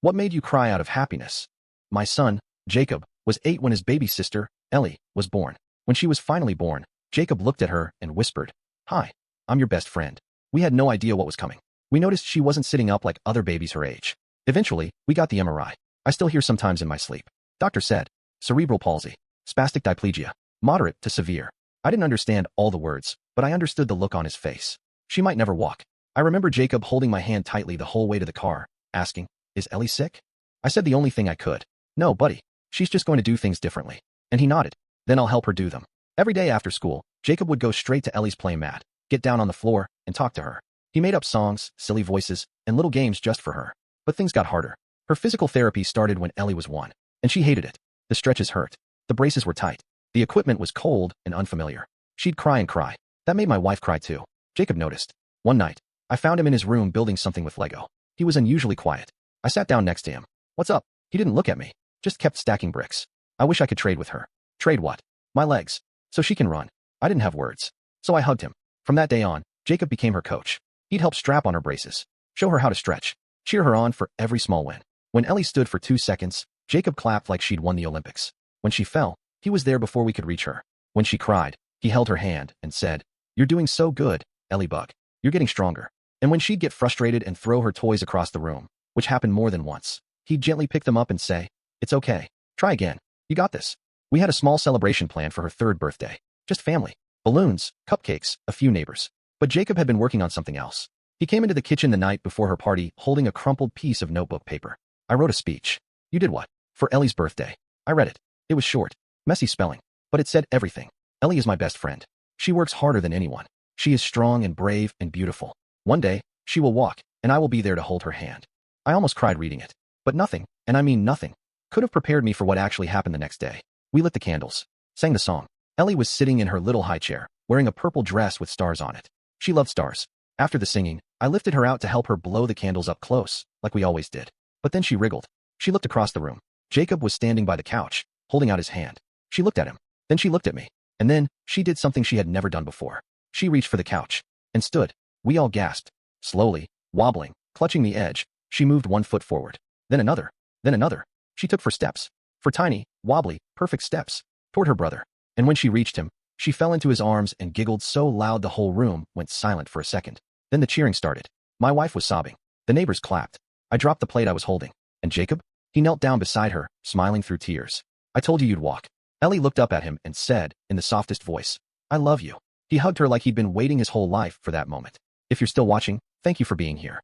What made you cry out of happiness? My son, Jacob, was 8 when his baby sister, Ellie, was born. When she was finally born, Jacob looked at her and whispered, "Hi, I'm your best friend." We had no idea what was coming. We noticed she wasn't sitting up like other babies her age. Eventually, we got the MRI. I still hear sometimes in my sleep. Doctor said, cerebral palsy, spastic diplegia, moderate to severe. I didn't understand all the words, but I understood the look on his face. She might never walk. I remember Jacob holding my hand tightly the whole way to the car, asking, "Is Ellie sick?" I said the only thing I could. "No, buddy. She's just going to do things differently." And he nodded. "Then I'll help her do them." Every day after school, Jacob would go straight to Ellie's play mat, get down on the floor, and talk to her. He made up songs, silly voices, and little games just for her. But things got harder. Her physical therapy started when Ellie was 1, and she hated it. The stretches hurt. The braces were tight. The equipment was cold and unfamiliar. She'd cry and cry. That made my wife cry too. Jacob noticed. One night, I found him in his room building something with Lego. He was unusually quiet. I sat down next to him. "What's up?" He didn't look at me, just kept stacking bricks. I wish I could trade with her. Trade what? My legs. So she can run. I didn't have words. So I hugged him. From that day on, Jacob became her coach. He'd help strap on her braces, show her how to stretch, cheer her on for every small win. When Ellie stood for 2 seconds, Jacob clapped like she'd won the Olympics. When she fell, he was there before we could reach her. When she cried, he held her hand and said, "You're doing so good, Ellie Bug. You're getting stronger." And when she'd get frustrated and throw her toys across the room, which happened more than once, he'd gently pick them up and say, "It's okay. Try again. You got this." We had a small celebration planned for her 3rd birthday. Just family. Balloons, cupcakes, a few neighbors. But Jacob had been working on something else. He came into the kitchen the night before her party holding a crumpled piece of notebook paper. "I wrote a speech." "You did what?" "For Ellie's birthday." I read it. It was short, messy spelling, but it said everything. "Ellie is my best friend. She works harder than anyone. She is strong and brave and beautiful. One day, she will walk, and I will be there to hold her hand." I almost cried reading it. But nothing, and I mean nothing, could have prepared me for what actually happened the next day. We lit the candles, sang the song. Ellie was sitting in her little high chair, wearing a purple dress with stars on it. She loved stars. After the singing, I lifted her out to help her blow the candles up close, like we always did. But then she wriggled. She looked across the room. Jacob was standing by the couch, holding out his hand. She looked at him. Then she looked at me. And then, she did something she had never done before. She reached for the couch. And stood. We all gasped. Slowly, wobbling, clutching the edge, she moved 1 foot forward. Then another. Then another. She took 4 steps. 4 tiny, wobbly, perfect steps. Toward her brother. And when she reached him, she fell into his arms and giggled so loud the whole room went silent for a second. Then the cheering started. My wife was sobbing. The neighbors clapped. I dropped the plate I was holding. And Jacob? He knelt down beside her, smiling through tears. "I told you you'd walk." Ellie looked up at him and said, in the softest voice, "I love you." He hugged her like he'd been waiting his whole life for that moment. If you're still watching, thank you for being here.